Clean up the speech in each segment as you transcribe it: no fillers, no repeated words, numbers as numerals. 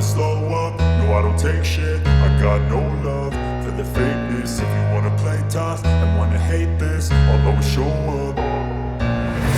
slow up, no I don't take shit. I got no love for the fakeness. If you wanna play tough and wanna hate this, I'll always show up.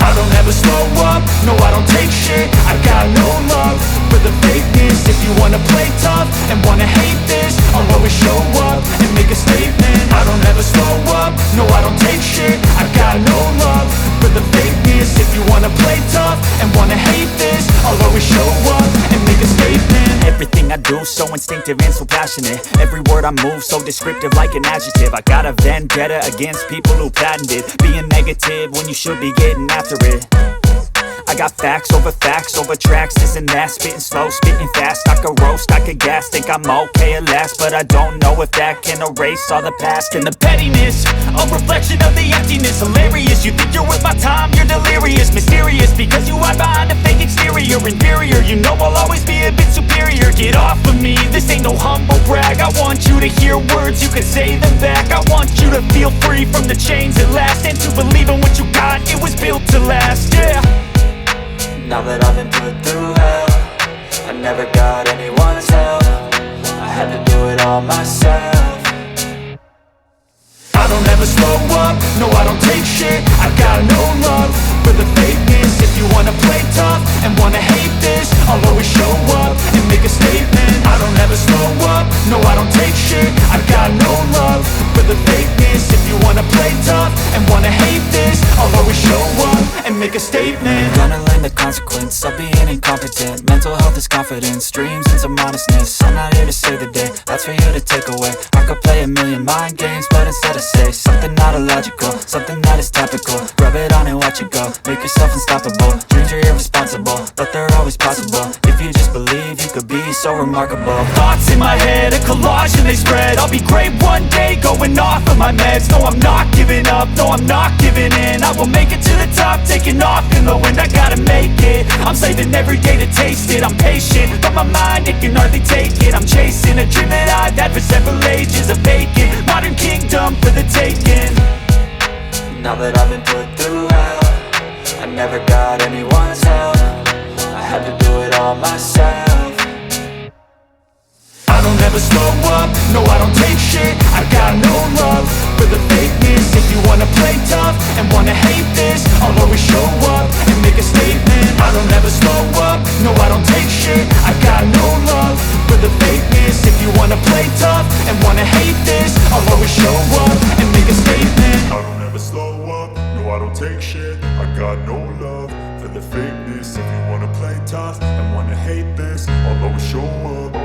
I don't ever slow up, no I don't take shit. I got no love for the fakeness. If you wanna play tough and wanna hate this, I'll always show up and make a statement. I don't ever slow up, no I don't take shit. I got no love for the fakeness. If you wanna play tough and wanna hate this, I'll always show up and make a statement. Everything I do so instinctive and so passionate. Every word I move so descriptive like an adjective. I got a vendetta against people who patented being negative when you should be getting after it. I got facts over tracks, this and that. Spitting slow, spitting fast, I could roast, I could gas. Think I'm okay at last, but I don't know if that can erase all the past. And the pettiness, a reflection of the emptiness. Hilarious, you think you're worth my time, you're delirious. Mysterious, because you hide behind a fake exterior. Inferior, you know I'll always be a bit superior. Get off of me, this ain't no humble brag. I want you to hear words, you can say them back. I want you to feel free from the chains at last, and to believe in what you got, it was built to last, yeah. Now that I've been put through hell, I never got anyone's help. I had to do it all myself. I don't ever slow up, no I don't take shit. I got no love for the fakeness. If you wanna play tough and wanna hate this, I'll always show up and make a statement. I don't ever slow up, no I don't take shit. I got no love for the fakeness. If you wanna play tough and wanna hate this, I'll always show up and make a statement. Gonna learn the consequence of being incompetent. Mental health is confidence, dreams and some modestness. I'm not here to save the day, that's for you to take away. I could play a million mind games, but instead I say something not illogical, something that is topical. Rub it on and watch it go, make yourself unstoppable. Dreams are irresponsible, but they're always possible. If you just believe, you could be so remarkable. Thoughts in my head, a collage and they spread. I'll be great one day, going off of my meds. No, I'm not giving up, no, I'm not giving in. I will make it to the top, taking off in the wind. I gotta make it, I'm saving every day to taste it. I'm patient, but my mind, it can hardly take it. I'm chasing a dream that I've had for several ages. A vacant, modern kingdom for the taking. Now that I've been put through hell, I never got anyone's help. I had to do it all myself. I don't ever slow up, no I don't take shit. I got no love for the fakeness. If you wanna play tough and wanna hate this, I'll always show up and make a statement. I don't ever slow up, no I don't take shit. I got no love for the fakeness. If you wanna play tough and wanna hate this, I'll always show up and make a statement. I don't ever slow up, no I don't take shit. I got no love for the fakeness. If you wanna play tough and wanna hate this, I'll always show up.